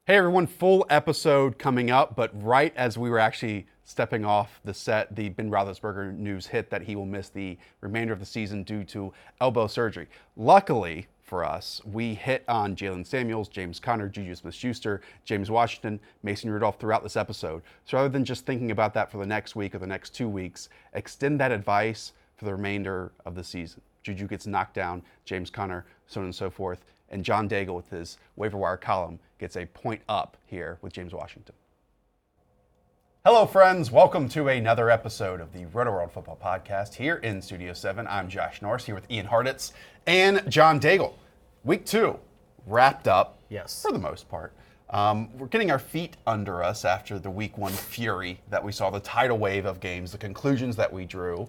Hey everyone, full episode coming up, but right as we were actually stepping off the set, the Ben Roethlisberger news hit that he will miss the remainder of the season due to elbow surgery. Luckily for us, we hit on Jalen Samuels, James Conner, Juju Smith-Schuster, James Washington, Mason Rudolph throughout this episode. So rather than just thinking about that for the next week or the next 2 weeks, extend that advice for the remainder of the season. Juju gets knocked down, James Conner, so on and so forth. And John Daigle with his waiver wire column gets a point up here with James Washington. Hello, friends. Welcome to another episode of the Rotoworld Football Podcast here in Studio 7. I'm Josh Norris here with Ian Hartitz and John Daigle. Week 2 wrapped up, yes, for the most part. We're getting our feet under us after the Week 1 fury that we saw, the tidal wave of games, the conclusions that we drew.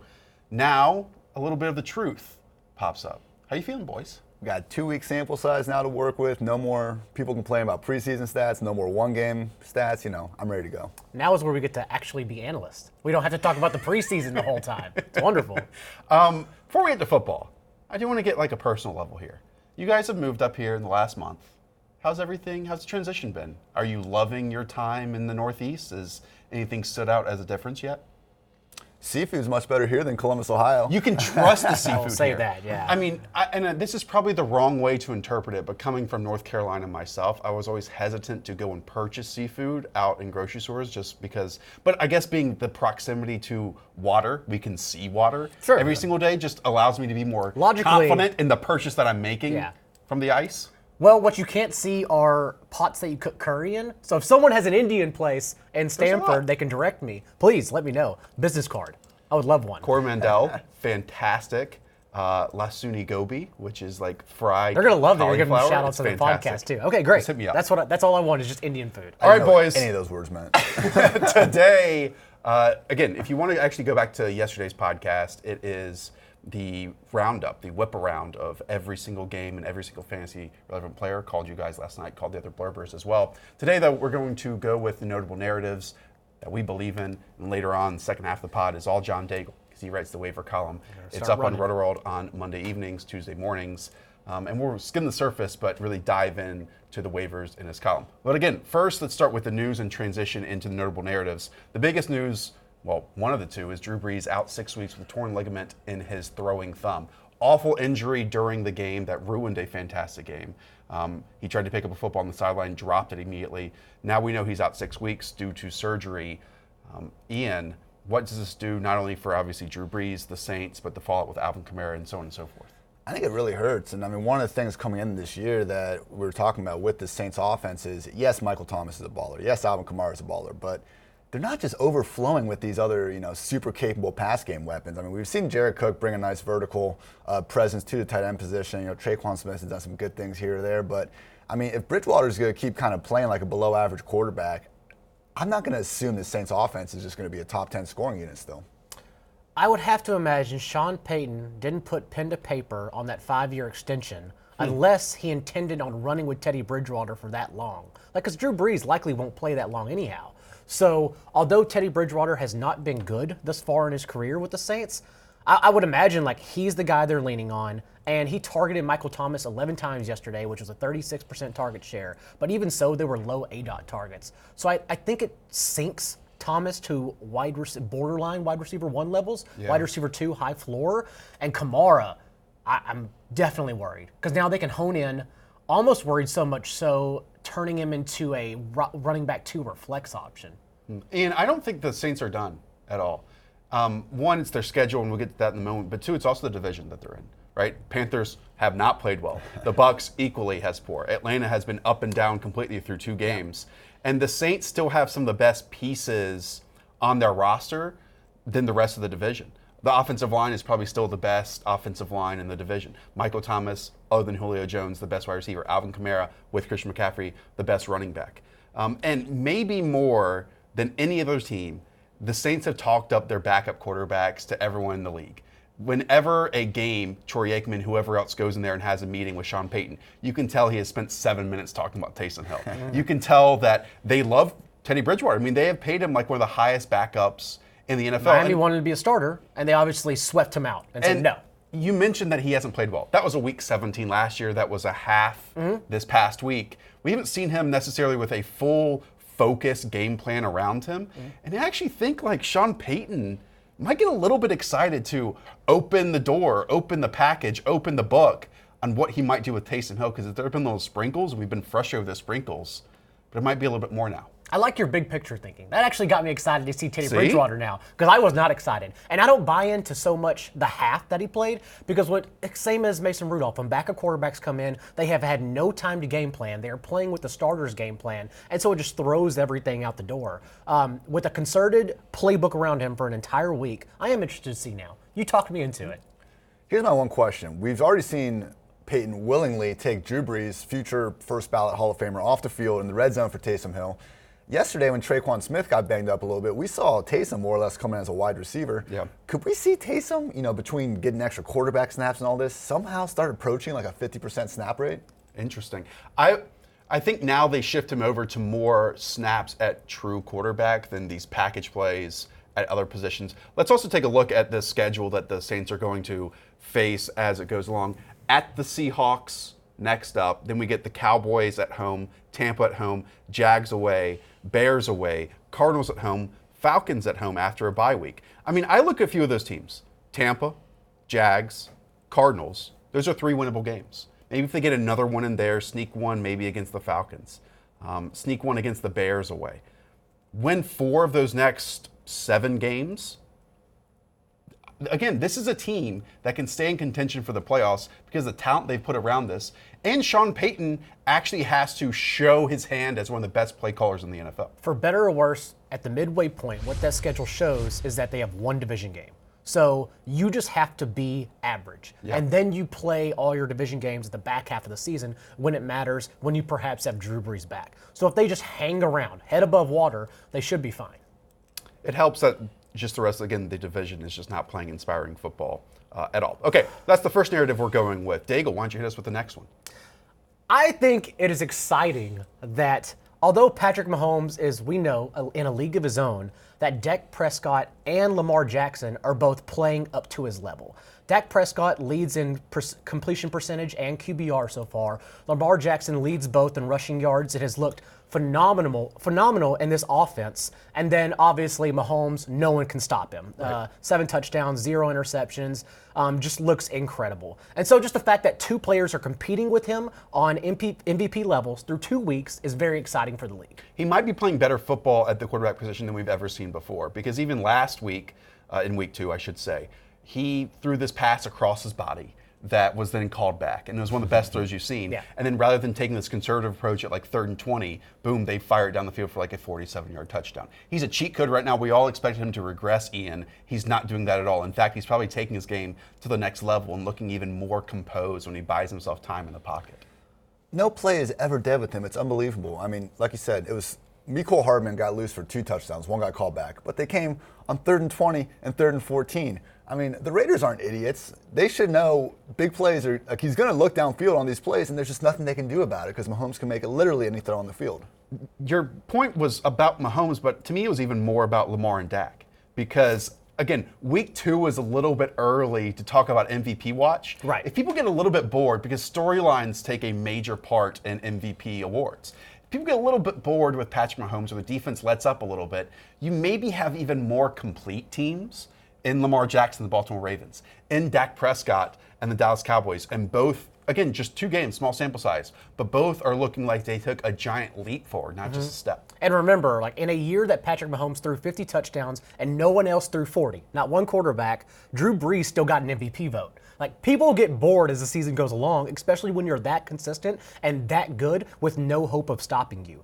Now, a little bit of the truth pops up. How you feeling, boys? We got 2-week sample size now to work with. No more people complaining about preseason stats. No more one-game stats. You know, I'm ready to go. Now is where we get to actually be analysts. We don't have to talk about the preseason the whole time. It's wonderful. Before we get to football, I do want to get like a personal level here. You guys have moved up here in the last month. How's everything? How's the transition been? Are you loving your time in the Northeast? Has anything stood out as a difference yet? Seafood's much better here than Columbus, Ohio. You can trust the seafood I'll say here. that, yeah. I mean, this is probably the wrong way to interpret it, but coming from North Carolina myself, I was always hesitant to go and purchase seafood out in grocery stores just because, but I guess being the proximity to water, we can see water every single day, just allows me to be more confident in the purchase that I'm making from the ice. Well, what you can't see are pots that you cook curry in. So if someone has an Indian place in Stanford, they can direct me. Please let me know. Business card. I would love one. Coromandel, fantastic. Lasuni gobi, which is like fried. They're gonna love that you're giving cauliflower. shout outs on the podcast too. Okay, great. Just hit me up. That's all I want is just Indian food. All right, boys. Any of those words meant. Today, again, if you want to actually go back to yesterday's podcast, it is the roundup, the whip around of every single game and every single fantasy relevant player. Called you guys last night, called the other blurbers as well. Today, though, we're going to go with the notable narratives that we believe in, and later on, the second half of the pod is all John Daigle, because he writes the waiver column. It's up on Rotoworld on Monday evenings, Tuesday mornings, and we'll skim the surface, but really dive in to the waivers in his column. But again, first, let's start with the news and transition into the notable narratives. The biggest news, well, one of the two, is Drew Brees out 6 weeks with a torn ligament in his throwing thumb. Awful injury during the game that ruined a fantastic game. He tried to pick up a football on the sideline, dropped it immediately. Now we know he's out 6 weeks due to surgery. Ian, what does this do not only for obviously Drew Brees, the Saints, but the fallout with Alvin Kamara and so on and so forth? I think it really hurts. And I mean, one of the things coming in this year that we're talking about with the Saints offense is, yes, Michael Thomas is a baller. Yes, Alvin Kamara is a baller. But they're not just overflowing with these other, super capable pass game weapons. I mean, we've seen Jared Cook bring a nice vertical presence to the tight end position. Traquan Smith has done some good things here or there. But, I mean, if Bridgewater is going to keep kind of playing like a below-average quarterback, I'm not going to assume the Saints offense is just going to be a top 10 scoring unit still. I would have to imagine Sean Payton didn't put pen to paper on that 5-year extension unless he intended on running with Teddy Bridgewater for that long. Because Drew Brees likely won't play that long anyhow. So, although Teddy Bridgewater has not been good thus far in his career with the Saints, I would imagine he's the guy they're leaning on, and he targeted Michael Thomas 11 times yesterday, which was a 36% target share. But even so, they were low ADOT targets. So I think it sinks Thomas to borderline wide receiver 1 levels, wide receiver 2 high floor, and Kamara, I'm definitely worried because now they can hone in. Almost worried so much so turning him into a running back 2 or flex option. Ian, I don't think the Saints are done at all. One, it's their schedule, and we'll get to that in a moment. But 2, it's also the division that they're in, right? Panthers have not played well. The Bucs equally has poor. Atlanta has been up and down completely through 2 games. And the Saints still have some of the best pieces on their roster than the rest of the division. The offensive line is probably still the best offensive line in the division. Michael Thomas, other than Julio Jones, the best wide receiver. Alvin Kamara with Christian McCaffrey, the best running back. And maybe more than any other team, the Saints have talked up their backup quarterbacks to everyone in the league. Whenever a game, Troy Aikman, whoever else goes in there and has a meeting with Sean Payton, you can tell he has spent 7 minutes talking about Taysom Hill. You can tell that they love Teddy Bridgewater. I mean, they have paid him like one of the highest backups in the NFL. Miami wanted to be a starter, and they obviously swept him out and said no. You mentioned that he hasn't played well. That was a week 17 last year. That was a half this past week. We haven't seen him necessarily with a full focus game plan around him. And I actually think like Sean Payton might get a little bit excited to open the door, open the package, open the book on what he might do with Taysom Hill, because there have been those sprinkles. We've been frustrated with the sprinkles, but it might be a little bit more now. I like your big picture thinking. That actually got me excited to see Teddy Bridgewater now, because I was not excited. And I don't buy into so much the half that he played, because same as Mason Rudolph, when backup quarterbacks come in, they have had no time to game plan. They are playing with the starters' game plan, and so it just throws everything out the door. With a concerted playbook around him for an entire week, I am interested to see now. You talked me into it. Here's my one question. We've already seen Peyton willingly take Drew Brees, future first ballot Hall of Famer, off the field in the red zone for Taysom Hill. Yesterday, when Traquan Smith got banged up a little bit, we saw Taysom more or less come in as a wide receiver. Yeah. Could we see Taysom, between getting extra quarterback snaps and all this, somehow start approaching like a 50% snap rate? Interesting. I think now they shift him over to more snaps at true quarterback than these package plays at other positions. Let's also take a look at the schedule that the Saints are going to face as it goes along. At the Seahawks next up, then we get the Cowboys at home, Tampa at home, Jags away, Bears away, Cardinals at home, Falcons at home after a bye week. I mean, I look at a few of those teams. Tampa, Jags, Cardinals. Those are 3 winnable games. Maybe if they get another one in there, sneak one maybe against the Falcons. Sneak one against the Bears away. Win 4 of those next 7 games. Again, this is a team that can stay in contention for the playoffs because of the talent they've put around this. And Sean Payton actually has to show his hand as one of the best play callers in the NFL. For better or worse, at the midway point, what that schedule shows is that they have 1 division game. So you just have to be average. Yeah. And then you play all your division games at the back half of the season when it matters, when you perhaps have Drew Brees back. So if they just hang around, head above water, they should be fine. It helps that just the rest, again, the division is just not playing inspiring football at all. Okay, that's the first narrative we're going with. Daigle, why don't you hit us with the next one? I think it is exciting that although Patrick Mahomes is, we know, in a league of his own, that Dak Prescott and Lamar Jackson are both playing up to his level. Dak Prescott leads in completion percentage and QBR so far. Lamar Jackson leads both in rushing yards. It has looked phenomenal in this offense. And then obviously Mahomes, no one can stop him. Right. 7 touchdowns, 0 interceptions, just looks incredible. And so just the fact that 2 players are competing with him on MVP levels through 2 weeks is very exciting for the league. He might be playing better football at the quarterback position than we've ever seen before, because even last week, in week 2, I should say, he threw this pass across his body that was then called back, and it was one of the best throws you've seen. Yeah. And then rather than taking this conservative approach at like 3rd and 20, boom, they fire it down the field for like a 47-yard touchdown. He's a cheat code right now. We all expected him to regress, Ian. He's not doing that at all. In fact, he's probably taking his game to the next level and looking even more composed when he buys himself time in the pocket. No play is ever dead with him. It's unbelievable. I mean, like you said, it was Mecole Hardman got loose for 2 touchdowns. 1 got called back. But they came on 3rd and 20 and 3rd and 14. I mean, the Raiders aren't idiots. They should know big plays are, like, he's going to look downfield on these plays, and there's just nothing they can do about it because Mahomes can make it literally any throw on the field. Your point was about Mahomes, but to me it was even more about Lamar and Dak. Because, again, week 2 was a little bit early to talk about MVP watch. Right. If people get a little bit bored, because storylines take a major part in MVP awards, if people get a little bit bored with Patrick Mahomes or the defense lets up a little bit, you maybe have even more complete teams in Lamar Jackson, the Baltimore Ravens, in Dak Prescott and the Dallas Cowboys, and both, again, just 2 games, small sample size, but both are looking like they took a giant leap forward, not just a step. And remember, like in a year that Patrick Mahomes threw 50 touchdowns and no one else threw 40, not one quarterback, Drew Brees still got an MVP vote. Like, people get bored as the season goes along, especially when you're that consistent and that good with no hope of stopping you.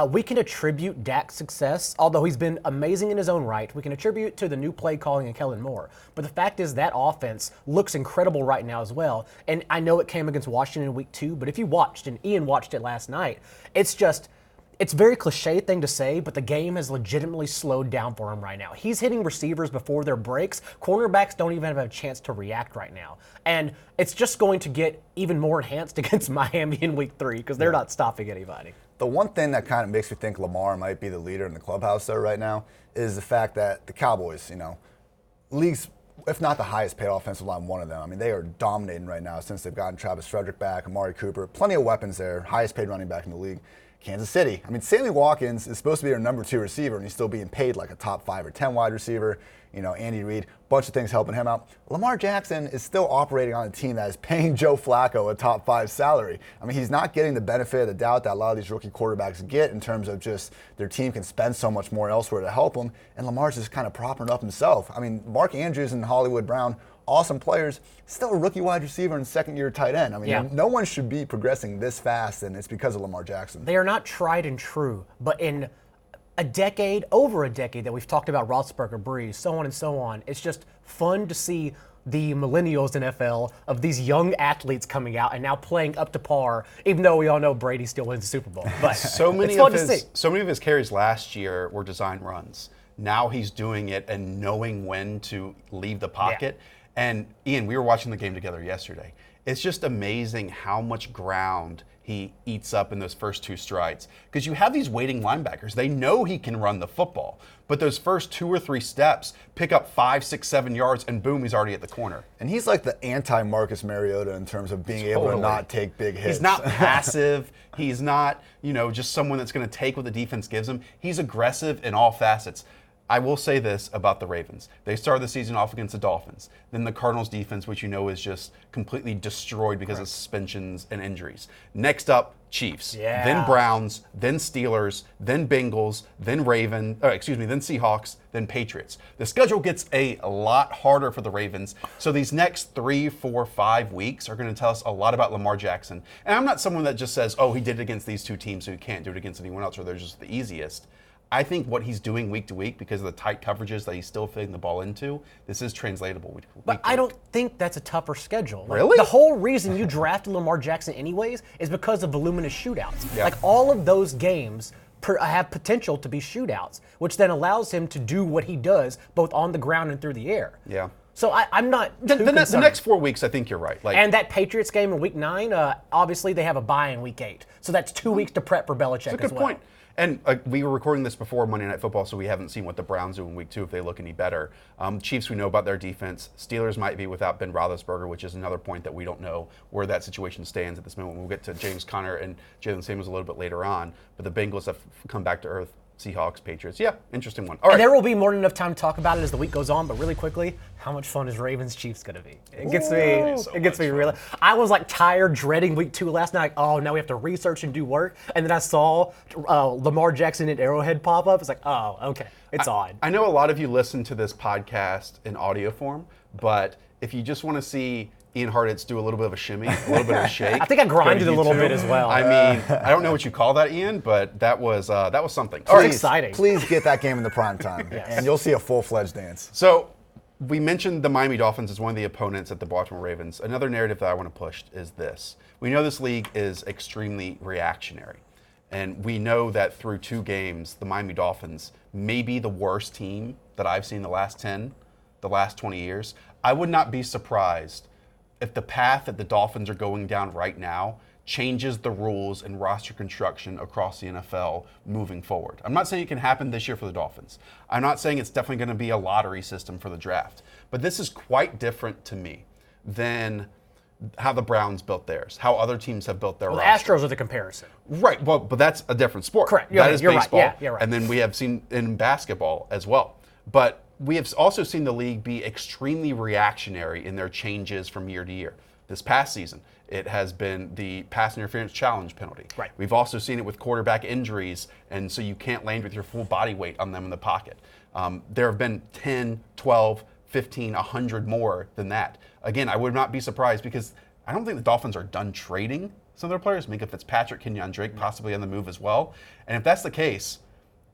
We can attribute Dak's success, although he's been amazing in his own right, we can attribute to the new play calling and Kellen Moore. But the fact is that offense looks incredible right now as well. And I know it came against Washington in week 2, but if you watched, and Ian watched it last night, it's a very cliche thing to say, but the game has legitimately slowed down for him right now. He's hitting receivers before their breaks. Cornerbacks don't even have a chance to react right now. And it's just going to get even more enhanced against Miami in week 3 because they're not stopping anybody. The one thing that kind of makes me think Lamar might be the leader in the clubhouse though right now is the fact that the Cowboys, league's if not the highest paid offensive line, one of them. I mean, they are dominating right now since they've gotten Travis Frederick back, Amari Cooper, plenty of weapons there, highest paid running back in the league. Kansas City. I mean, Sammy Watkins is supposed to be their number 2 receiver, and he's still being paid like a top 5 or 10 wide receiver. You know, Andy Reid, bunch of things helping him out. Lamar Jackson is still operating on a team that is paying Joe Flacco a top 5 salary. I mean, he's not getting the benefit of the doubt that a lot of these rookie quarterbacks get in terms of just their team can spend so much more elsewhere to help him, and Lamar's just kind of propping up himself. I mean, Mark Andrews and Hollywood Brown, awesome players, still a rookie wide receiver and second-year tight end. I mean, no one should be progressing this fast, and it's because of Lamar Jackson. They are not tried and true, but in a decade, over a decade that we've talked about Roethlisberger, Brees, so on and so on, it's just fun to see the millennials NFL of these young athletes coming out and now playing up to par, even though we all know Brady still wins the Super Bowl. But so many of his carries last year were design runs. Now he's doing it and knowing when to leave the pocket. Yeah. And Ian, we were watching the game together yesterday. It's just amazing how much ground he eats up in those first 2 strides. Because you have these waiting linebackers. They know he can run the football. But those first 2 or 3 steps pick up 5, 6, 7 yards, and boom, he's already at the corner. And he's like the anti-Marcus Mariota in terms of being able to not take big hits. He's not passive. He's not, just someone that's going to take what the defense gives him. He's aggressive in all facets. I will say this about the Ravens. They started the season off against the Dolphins. Then the Cardinals defense, which is just completely destroyed because of suspensions and injuries. Next up, Chiefs. Yeah. Then Browns, then Steelers, then Bengals, then then Seahawks, then Patriots. The schedule gets a lot harder for the Ravens. So these next 3, 4, 5 weeks are going to tell us a lot about Lamar Jackson. And I'm not someone that just says, oh, he did it against these 2 teams, so he can't do it against anyone else, or they're just the easiest. I think what he's doing week to week, because of the tight coverages that he's still fitting the ball into, this is translatable week to week. But I don't think that's a tougher schedule. Really? The whole reason you drafted Lamar Jackson anyways is because of voluminous shootouts. Yeah. Like all of those games have potential to be shootouts, which then allows him to do what he does both on the ground and through the air. Yeah. So I'm not too the concerned. next 4 weeks, I think you're right. And that Patriots game in week 9, obviously they have a bye in week 8. So that's 2 weeks to prep for Belichick as well. That's a good point. And we were recording this before Monday Night Football, so we haven't seen what the Browns do in week 2 if they look any better. Chiefs, we know about their defense. Steelers might be without Ben Roethlisberger, which is another point that we don't know where that situation stands at this moment. We'll get to James Conner and Jalen Samuels a little bit later on. But the Bengals have come back to earth. Seahawks, Patriots. Yeah, interesting one. All right. And there will be more than enough time to talk about it as the week goes on, but really quickly, how much fun is Ravens-Chiefs going to be? It gets me really. I was like tired, dreading week 2 last night. Oh, now we have to research and do work. And then I saw Lamar Jackson and Arrowhead pop up. It's like, oh, okay. It's odd. I know a lot of you listen to this podcast in audio form, but if you just want to see Ian Hartitz do a little bit of a shimmy, a little bit of a shake. I think I grinded a little bit as well. I mean, I don't know what you call that, Ian, but that was something. All right, exciting. Please get that game in the prime time, Yes. and you'll see a full-fledged dance. So we mentioned the Miami Dolphins as one of the opponents at the Baltimore Ravens. Another narrative that I want to push is this. We know this league is extremely reactionary, and we know that through 2 games, the Miami Dolphins may be the worst team that I've seen the last 20 years. I would not be surprised if the path that the Dolphins are going down right now changes the rules and roster construction across the NFL moving forward. I'm not saying it can happen this year for the Dolphins. I'm not saying it's definitely going to be a lottery system for the draft. But this is quite different to me than how the Browns built theirs, how other teams have built their roster. The Astros are the comparison. Right, well, but that's a different sport. Correct. That is you're baseball. Right. Yeah, you're right. And then we have seen in basketball as well. But we have also seen the league be extremely reactionary in their changes from year to year. This past season, it has been the pass interference challenge penalty. Right. We've also seen it with quarterback injuries, and so you can't land with your full body weight on them in the pocket. There have been 10, 12, 15, 100 more than that. Again, I would not be surprised because I don't think the Dolphins are done trading some of their players. Minka Fitzpatrick, Kenyon Drake possibly on the move as well. And if that's the case,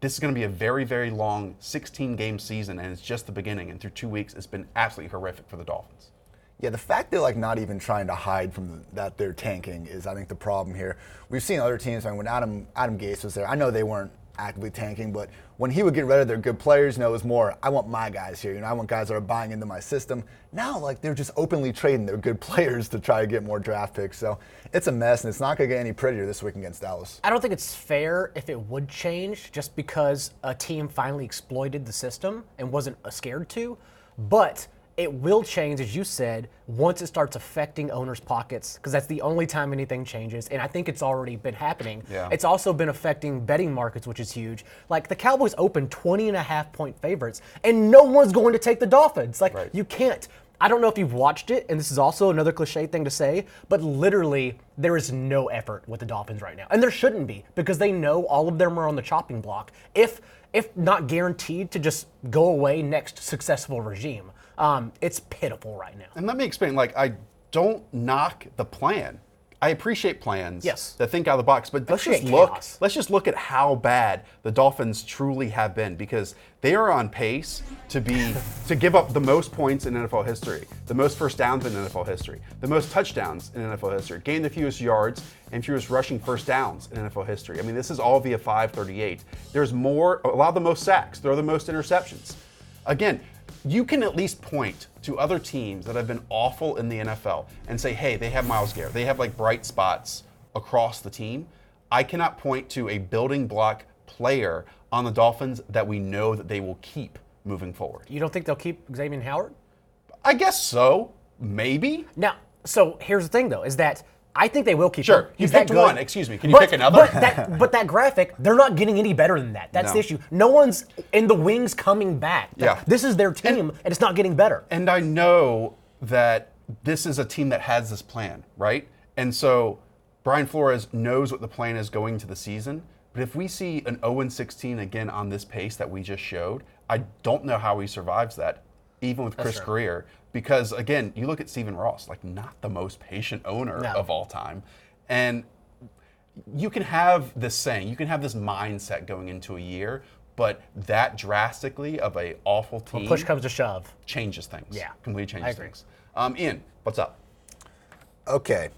this is going to be a very, very long 16-game season, and it's just the beginning. And through 2 weeks, it's been absolutely horrific for the Dolphins. Yeah, the fact they're like not even trying to hide from that they're tanking is, I think, the problem here. We've seen other teams. I mean, when Adam Gase was there, I know they weren't actively tanking, but when he would get rid of their good players, it was more, I want my guys here. I want guys that are buying into my system. Now, like, they're just openly trading their good players to try to get more draft picks. So it's a mess, and it's not going to get any prettier this week against Dallas. I don't think it's fair if it would change just because a team finally exploited the system and wasn't scared to. But it will change, as you said, once it starts affecting owners' pockets, because that's the only time anything changes, and I think it's already been happening. Yeah. It's also been affecting betting markets, which is huge. Like, the Cowboys opened 20.5-point favorites, and no one's going to take the Dolphins. Like, Right. you can't. I don't know if you've watched it, and this is also another cliche thing to say, but literally, there is no effort with the Dolphins right now. And there shouldn't be, because they know all of them are on the chopping block, if not guaranteed to just go away next successful regime. It's pitiful right now. And let me explain, like, I don't knock the plan. I appreciate plans Yes. that think out of the box, but let's just look at how bad the Dolphins truly have been, because they are on pace to give up the most points in NFL history, the most first downs in NFL history, the most touchdowns in NFL history, gain the fewest yards and fewest rushing first downs in NFL history. I mean, this is all via 538. There's more, allow the most sacks, throw the most interceptions. Again, you can at least point to other teams that have been awful in the NFL and say, hey, they have Myles Garrett. They have like bright spots across the team. I cannot point to a building block player on the Dolphins that we know that they will keep moving forward. You don't think they'll keep Xavier Howard? I guess so. Maybe. Now, so here's the thing, though, is that I think they will keep him. Sure. You He's that picked good. one. Excuse me. Can you pick another? But that graphic, they're not getting any better than that. That's No. the issue. No one's in the wings coming back. Yeah. This is their team, and it's not getting better. And I know that this is a team that has this plan, right? And so Brian Flores knows what the plan is going to the season. But if we see an 0-16 again on this pace that we just showed, I don't know how he survives that, even with Chris Greer. Because, again, you look at Stephen Ross, like not the most patient owner of all time. And you can have this saying, you can have this mindset going into a year, but that drastically of a awful team When push comes to shove. changes things. Yeah. Completely changes I agree. things. Ian, what's up? Okay.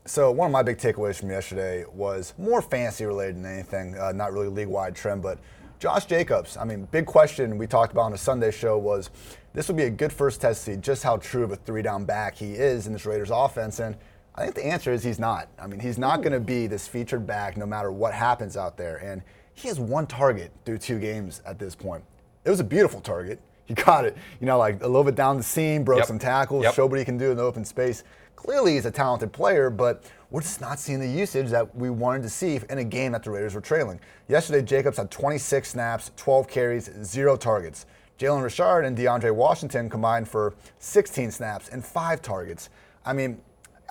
So one of my big takeaways from yesterday was more fantasy related than anything, not really league-wide trend, but Josh Jacobs. I mean, big question we talked about on a Sunday show was this would be a good first test to see just how true of a three-down back he is in this Raiders offense, and I think the answer is he's not. I mean, he's not going to be this featured back no matter what happens out there, and he has one target through 2 games at this point. It was a beautiful target. He got it, like a little bit down the seam, broke some tackles, showed what he can do in the open space. Clearly, he's a talented player, but we're just not seeing the usage that we wanted to see in a game that the Raiders were trailing. Yesterday, Jacobs had 26 snaps, 12 carries, 0 targets. Jalen Richard and DeAndre Washington combined for 16 snaps and 5 targets. I mean,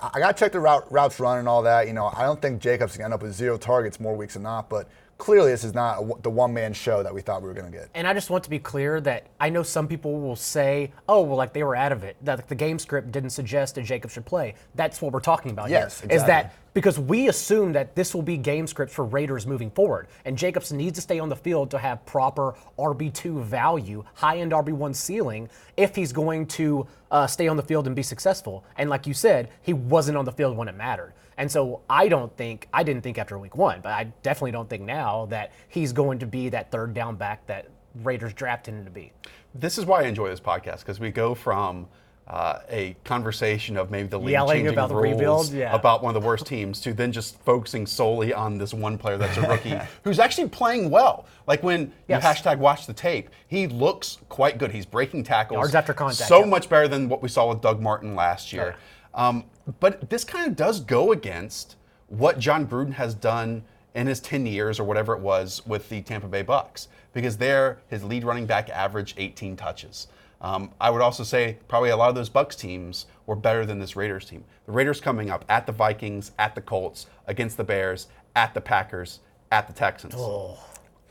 I got to check the routes run and all that. I don't think Jacobs can end up with 0 targets more weeks than not, but clearly this is not the one-man show that we thought we were going to get. And I just want to be clear that I know some people will say, oh, well, like they were out of it. That the game script didn't suggest that Jacobs should play. That's what we're talking about Yes, here. exactly. Is that because we assume that this will be game scripts for Raiders moving forward. And Jacobs needs to stay on the field to have proper RB2 value, high-end RB1 ceiling, if he's going to stay on the field and be successful. And like you said, he wasn't on the field when it mattered. And so I didn't think after week 1, but I definitely don't think now that he's going to be that third down back that Raiders drafted him to be. This is why I enjoy this podcast, because we go from a conversation of maybe the league Yelling changing about the rules rebuild, about one of the worst teams to then just focusing solely on this one player that's a rookie who's actually playing well. Like when you hashtag watch the tape, he looks quite good. He's breaking tackles. Yards after contact. So much better than what we saw with Doug Martin last year. Sure. But this kind of does go against what John Gruden has done in his 10 years or whatever it was with the Tampa Bay Bucks, because there his lead running back averaged 18 touches. I would also say probably a lot of those Bucks teams were better than this Raiders team. The Raiders coming up at the Vikings, at the Colts, against the Bears, at the Packers, at the Texans.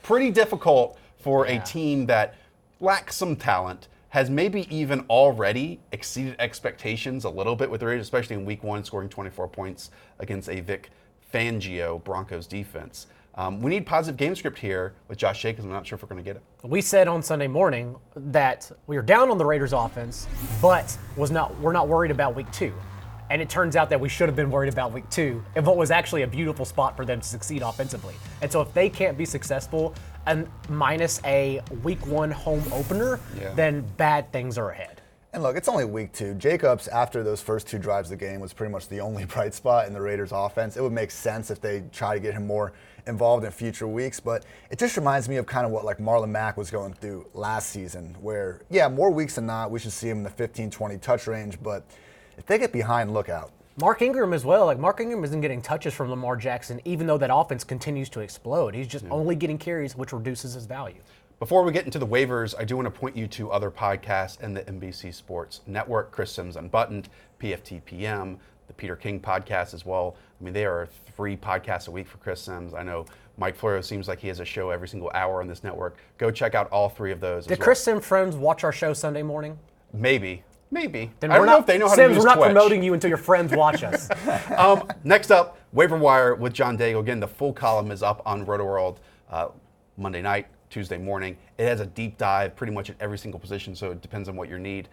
Pretty difficult for a team that lacks some talent, has maybe even already exceeded expectations a little bit with the Raiders, especially in week 1, scoring 24 points against a Vic Fangio Broncos defense. We need positive game script here with Josh Jacobs. I'm not sure if we're going to get it. We said on Sunday morning that we were down on the Raiders offense, but we're not worried about week 2. And it turns out that we should have been worried about week 2 and what was actually a beautiful spot for them to succeed offensively. And so if they can't be successful and minus a week 1 home opener, then bad things are ahead. And look, it's only week 2. Jacobs, after those first 2 drives of the game, was pretty much the only bright spot in the Raiders' offense. It would make sense if they try to get him more involved in future weeks, but it just reminds me of kind of what like Marlon Mack was going through last season, where, yeah, more weeks than not, we should see him in the 15-20 touch range, but if they get behind, look out. Mark Ingram as well. Like, Mark Ingram isn't getting touches from Lamar Jackson, even though that offense continues to explode. He's just only getting carries, which reduces his value. Before we get into the waivers, I do want to point you to other podcasts in the NBC Sports Network. Chris Sims Unbuttoned, PFTPM, the Peter King podcast as well. I mean, there are 3 podcasts a week for Chris Sims. I know Mike Florio seems like he has a show every single hour on this network. Go check out all 3 of those. Did Chris Sims friends watch our show Sunday morning? Maybe. Then I don't know if they know how to use Sims, we're not Twitch. promoting you until your friends watch us. Next up, Waiver Wire with John Daigle. Again, the full column is up on Rotoworld Monday night, Tuesday morning. It has a deep dive pretty much at every single position, so it depends on what your need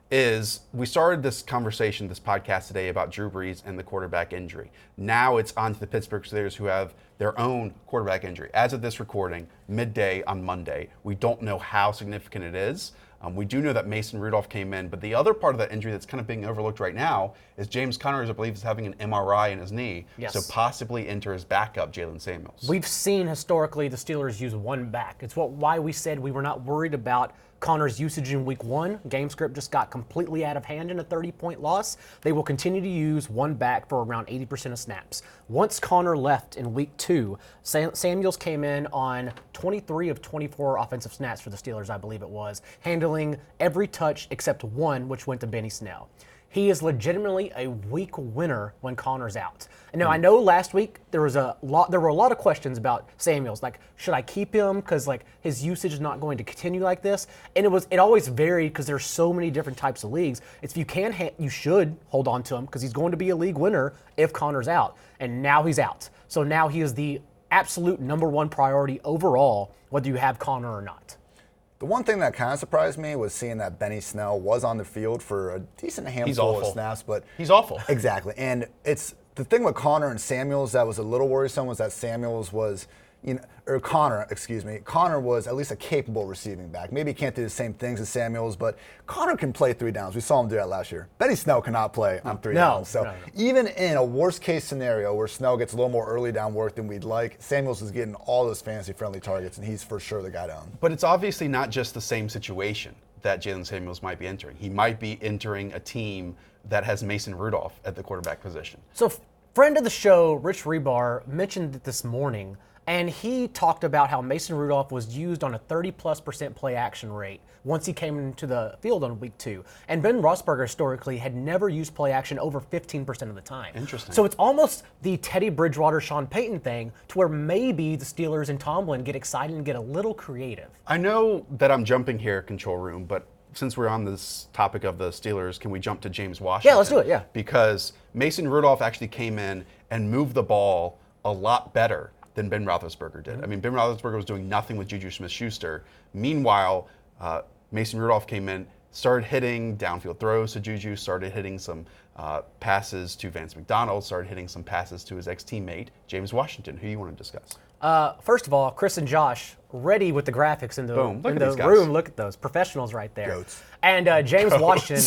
is. We started this conversation, this podcast today about Drew Brees and the quarterback injury. Now it's on to the Pittsburgh Steelers, who have their own quarterback injury. As of this recording, midday on Monday, we don't know how significant it is. We do know that Mason Rudolph came in, but the other part of that injury that's kind of being overlooked right now is James Conner, I believe, is having an MRI in his knee, so possibly enter his backup, Jalen Samuels. We've seen historically the Steelers use one back. It's why we said we were not worried about Conner's usage in week 1. Game script just got completely out of hand in a 30-point loss. They will continue to use one back for around 80% of snaps. Once Conner left in week 2, Samuels came in on 23 of 24 offensive snaps for the Steelers, I believe it was, handling every touch except 1, which went to Benny Snell. He is legitimately a week winner when Conner's out. And now I know last week there were a lot of questions about Samuels, like, should I keep him because like his usage is not going to continue like this? And it always varied because there's so many different types of leagues. If you can, you should hold on to him because he's going to be a league winner if Conner's out. And now he's out. So now he is the absolute number 1 priority overall, whether you have Conner or not. The one thing that kind of surprised me was seeing that Benny Snell was on the field for a decent handful of snaps. But he's awful. Exactly. And it's the thing with Conner and Samuels that was a little worrisome was that Samuels was, Conner was at least a capable receiving back. Maybe he can't do the same things as Samuels, but Conner can play 3 downs. We saw him do that last year. Benny Snell cannot play on 3 downs. So even in a worst case scenario where Snell gets a little more early down work than we'd like, Samuels is getting all those fantasy friendly targets, and he's for sure the guy to own. But it's obviously not just the same situation that Jalen Samuels might be entering. He might be entering a team that has Mason Rudolph at the quarterback position. So friend of the show, Rich Rebar, mentioned it this morning, and he talked about how Mason Rudolph was used on a 30+% play action rate once he came into the field on week 2. And Ben Roethlisberger historically had never used play action over 15% of the time. Interesting. So it's almost the Teddy Bridgewater, Sean Payton thing to where maybe the Steelers and Tomlin get excited and get a little creative. I know that I'm jumping here, control room, but since we're on this topic of the Steelers, can we jump to James Washington? Yeah, let's do it, yeah. Because Mason Rudolph actually came in and moved the ball a lot better than Ben Roethlisberger did. I mean, Ben Roethlisberger was doing nothing with Juju Smith-Schuster. Meanwhile, Mason Rudolph came in, started hitting downfield throws to Juju, started hitting some passes to Vance McDonald, started hitting some passes to his ex-teammate, James Washington. Who you want to discuss? First of all, Chris and Josh, ready with the graphics in the room. Look at those professionals right there. Goats. And James Washington,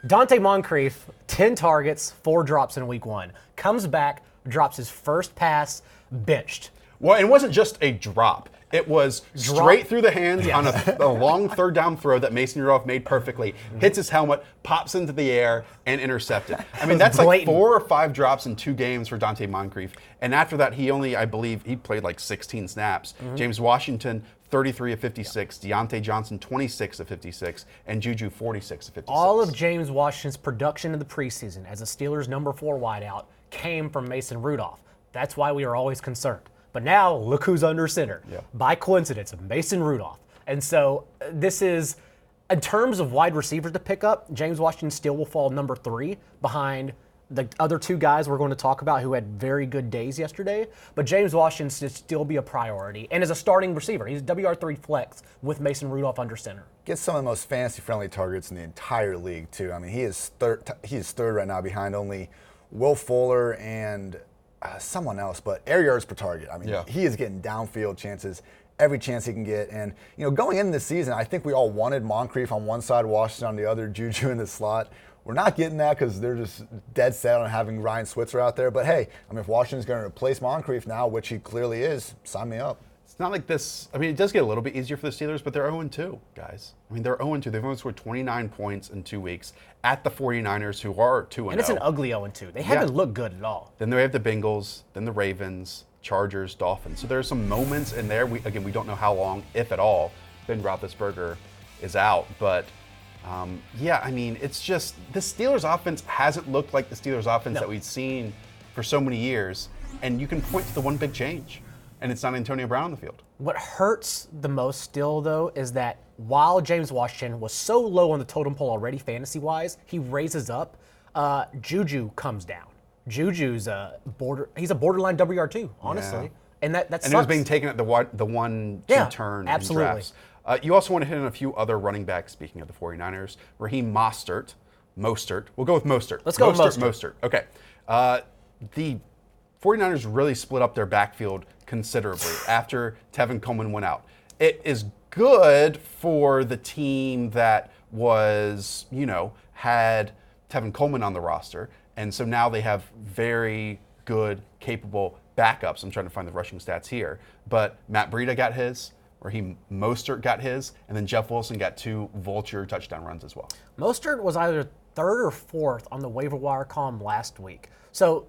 Dante Moncrief, 10 targets, 4 drops in week 1. Comes back, drops his first pass, benched. Well, it wasn't just a drop. It was straight through the hands on a long 3rd down throw that Mason Rudolph made perfectly, hits his helmet, pops into the air, and intercepted. I mean, that's like 4 or 5 drops in 2 games for Dante Moncrief. And after that, I believe he played like 16 snaps. James Washington, 33 of 56. Deontay Johnson, 26 of 56. And Juju, 46 of 56. All of James Washington's production in the preseason as a Steelers number 4 wideout came from Mason Rudolph. That's why we are always concerned. But now, look who's under center. Yeah. By coincidence, Mason Rudolph. And so this is, in terms of wide receivers to pick up, James Washington still will fall number 3 behind the other 2 guys we're going to talk about who had very good days yesterday. But James Washington should still be a priority. And as a starting receiver, he's WR3 flex with Mason Rudolph under center. Gets some of the most fantasy-friendly targets in the entire league, too. I mean, he is third right now behind only Will Fuller and someone else, but air yards per target. I mean, he is getting downfield chances every chance he can get. And, going into this season, I think we all wanted Moncrief on one side, Washington on the other, Juju in the slot. We're not getting that because they're just dead set on having Ryan Switzer out there. But, hey, if Washington's going to replace Moncrief now, which he clearly is, sign me up. It's not like this. It does get a little bit easier for the Steelers, but they're 0-2, guys. They're 0-2. They've only scored 29 points in 2 weeks at the 49ers, who are 2-0. And it's an ugly 0-2. They haven't looked good at all. Then they have the Bengals, then the Ravens, Chargers, Dolphins. So there's some moments in there. We don't know how long, if at all, Ben Roethlisberger is out. But, it's just the Steelers' offense hasn't looked like the Steelers' offense that we've seen for so many years. And you can point to the one big change, and it's not Antonio Brown on the field. What hurts the most still, though, is that while James Washington was so low on the totem pole already fantasy-wise, he raises up, Juju comes down. Juju's he's a borderline WR2, honestly. Yeah. And that sucks. And it was being taken at the 1-2 turn in drafts. You also want to hit on a few other running backs, speaking of the 49ers. Raheem Mostert. We'll go with Mostert. Let's go with Mostert. Okay. The 49ers really split up their backfield considerably after Tevin Coleman went out. It is good for the team that was, had Tevin Coleman on the roster. And so now they have very good, capable backups. I'm trying to find the rushing stats here. But Matt Breida got his, Raheem Mostert got his, and then Jeff Wilson got 2 vulture touchdown runs as well. Mostert was either 3rd or 4th on the waiver wire column last week. So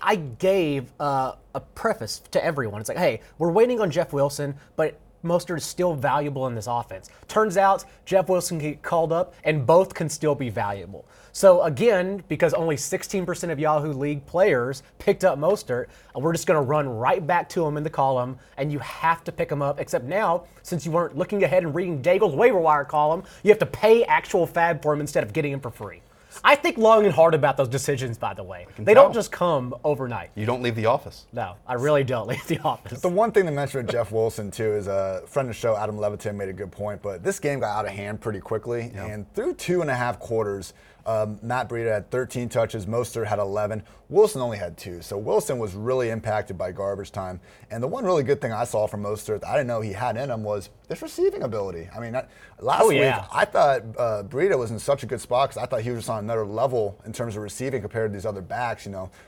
I gave a preface to everyone. It's like, hey, we're waiting on Jeff Wilson, but Mostert is still valuable in this offense. Turns out Jeff Wilson can get called up, and both can still be valuable. So again, because only 16% of Yahoo League players picked up Mostert, we're just going to run right back to him in the column, and you have to pick him up. Except now, since you weren't looking ahead and reading Daigle's waiver wire column, you have to pay actual fab for him instead of getting him for free. I think long and hard about those decisions, by the way. They don't just come overnight. You don't leave the office. No, I really don't leave the office. The one thing to mention with Jeff Wilson, too, is a friend of the show, Adam Levitin, made a good point, but this game got out of hand pretty quickly, and through 2.5 quarters, Matt Breida had 13 touches, Mostert had 11, Wilson only had 2. So Wilson was really impacted by garbage time. And the one really good thing I saw from Mostert that I didn't know he had in him was this receiving ability. Last week, I thought Breida was in such a good spot because I thought he was just on another level in terms of receiving compared to these other backs.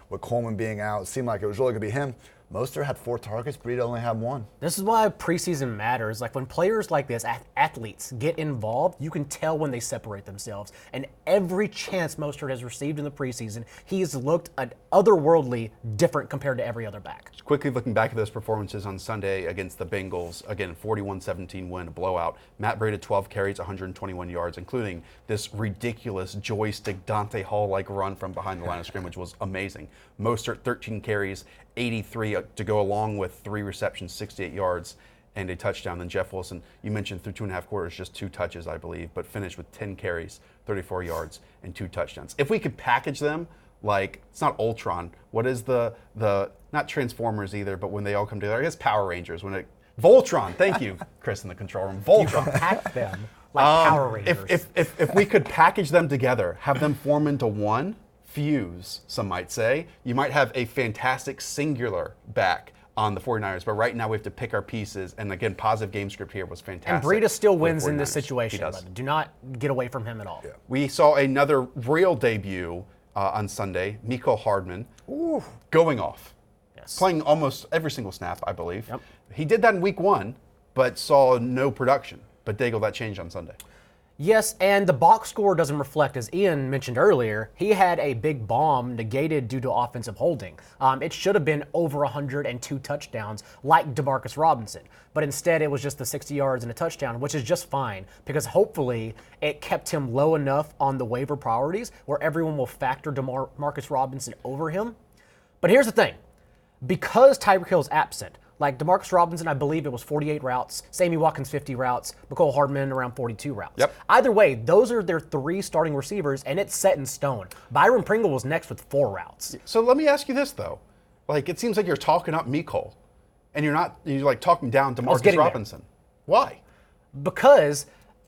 With Coleman being out, it seemed like it was really going to be him. Mostert had 4 targets, Breida only had 1. This is why preseason matters. Like when players like this, athletes, get involved, you can tell when they separate themselves. And every chance Mostert has received in the preseason, he has looked otherworldly different compared to every other back. Just quickly looking back at those performances on Sunday against the Bengals, again, 41-17 win, a blowout. Matt Breida, 12 carries, 121 yards, including this ridiculous joystick Dante Hall-like run from behind the line of scrimmage was amazing. Mostert, 13 carries, 83 to go along with 3 receptions, 68 yards, and a touchdown. Then Jeff Wilson, you mentioned through 2.5 quarters, just 2 touches, I believe, but finished with 10 carries, 34 yards, and 2 touchdowns. If we could package them like, it's not Ultron, what is the not Transformers either, but when they all come together, I guess Power Rangers, Voltron, thank you, Chris in the control room, Voltron. You pack them like Power Rangers. If we could package them together, have them form into one, fuse, some might say, you might have a fantastic singular back on the 49ers, but right now we have to pick our pieces, and again, positive game script here was fantastic. And Breida still wins in this situation. He does. Do not get away from him at all. Yeah. We saw another real debut on Sunday, Mecole Hardman, going off. Yes. Playing almost every single snap, I believe. Yep. He did that in week 1, but saw no production. But Daigle, that changed on Sunday. Yes, and the box score doesn't reflect, as Ian mentioned earlier, he had a big bomb negated due to offensive holding. It should have been over 102 touchdowns like DeMarcus Robinson, but instead it was just the 60 yards and a touchdown, which is just fine because hopefully it kept him low enough on the waiver priorities where everyone will factor DeMarcus Robinson over him. But here's the thing. Because Tyreek Hill's absent, like DeMarcus Robinson, I believe it was 48 routes. Sammy Watkins, 50 routes. Mecole Hardman, around 42 routes. Yep. Either way, those are their 3 starting receivers, and it's set in stone. Byron Pringle was next with 4 routes. So let me ask you this, though. It seems like you're talking up Mecole, and you're talking down DeMarcus Robinson. Why? Because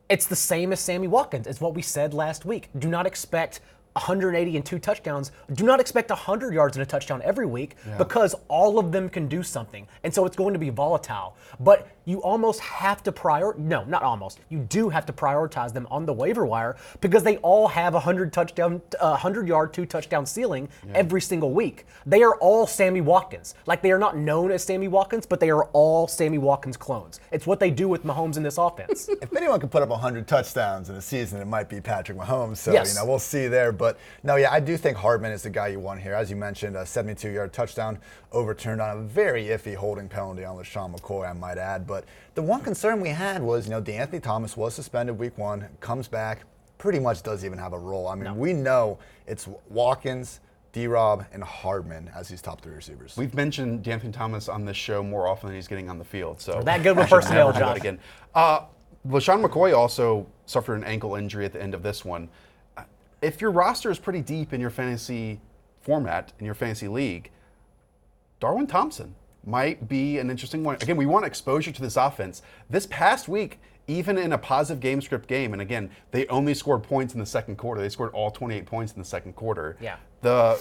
it's the same as Sammy Watkins. It's what we said last week. Do not expect 180 and 2 touchdowns. Do not expect 100 yards and a touchdown every week because all of them can do something. And so it's going to be volatile. But you almost have to not almost. You do have to prioritize them on the waiver wire because they all have 100-yard, 2-touchdown ceiling every single week. They are all Sammy Watkins. Like, they are not known as Sammy Watkins, but they are all Sammy Watkins clones. It's what they do with Mahomes in this offense. If anyone can put up 100 touchdowns in a season, it might be Patrick Mahomes. So, Yes. we'll see there. But, no, I do think Hardman is the guy you want here. As you mentioned, a 72-yard touchdown overturned on a very iffy holding penalty on LaShawn McCoy, I might add. But the one concern we had was, DeAnthony Thomas was suspended week 1, comes back, pretty much doesn't even have a role. I mean, we know it's Watkins, D-Rob, and Hardman as these top 3 receivers. We've mentioned D'Anthony Thomas on this show more often than he's getting on the field. So We're that good with personnel, never do Josh. it again. LaShawn McCoy also suffered an ankle injury at the end of this one. If your roster is pretty deep in your fantasy format, in your fantasy league, Darwin Thompson might be an interesting one. Again, we want exposure to this offense. This past week, even in a positive game script game, and again, they only scored points in the second quarter. They scored all 28 points in the second quarter. Yeah. The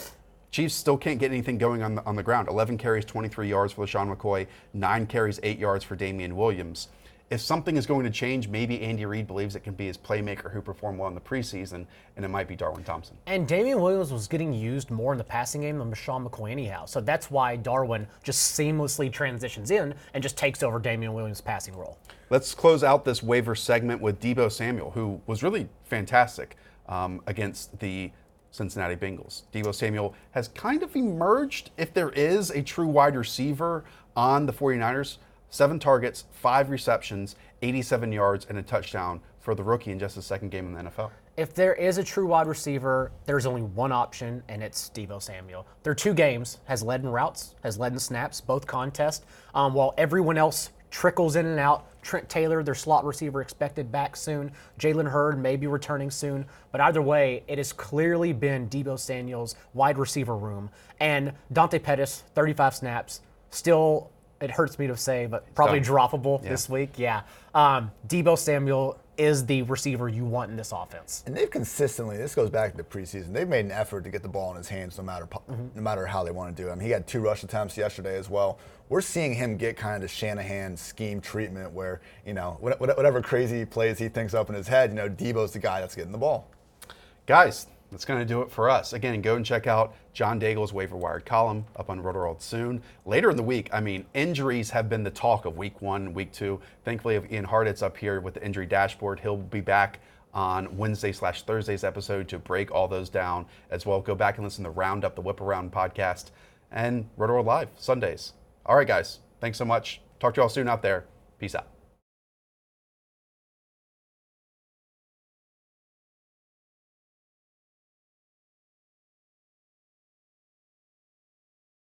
Chiefs still can't get anything going on the ground. 11 carries, 23 yards for LaShawn McCoy, 9 carries, 8 yards for Damian Williams. If something is going to change, maybe Andy Reid believes it can be his playmaker who performed well in the preseason, and it might be Darwin Thompson. And Damian Williams was getting used more in the passing game than LaShawn McCoy anyhow. So that's why Darwin just seamlessly transitions in and just takes over Damian Williams' passing role. Let's close out this waiver segment with Deebo Samuel, who was really fantastic against the Cincinnati Bengals. Deebo Samuel has kind of emerged, if there is a true wide receiver on the 49ers. 7 targets, 5 receptions, 87 yards, and a touchdown for the rookie in just his second game in the NFL. If there is a true wide receiver, there's only one option, and it's Deebo Samuel. There are 2 games, has led in routes, has led in snaps, both contests, while everyone else trickles in and out. Trent Taylor, their slot receiver, expected back soon. Jalen Hurd may be returning soon. But either way, it has clearly been Deebo Samuel's wide receiver room. And Dante Pettis, 35 snaps, still, it hurts me to say, but probably droppable this week. Yeah. Deebo Samuel is the receiver you want in this offense. And they've consistently, this goes back to the preseason, they've made an effort to get the ball in his hands no matter how they want to do it. I mean, he had 2 rush attempts yesterday as well. We're seeing him get kind of the Shanahan scheme treatment where, whatever crazy plays he thinks up in his head, Deebo's the guy that's getting the ball. Guys, that's going to do it for us. Again, go and check out John Daigle's Waiver Wired column up on Rotoworld soon. Later in the week, injuries have been the talk of week 1, week 2. Thankfully, we have Ian Hartitz up here with the injury dashboard. He'll be back on Wednesday/Thursday's episode to break all those down as well. Go back and listen to Roundup, the Whip Around podcast, and Rotoworld Live Sundays. All right, guys, thanks so much. Talk to you all soon out there. Peace out.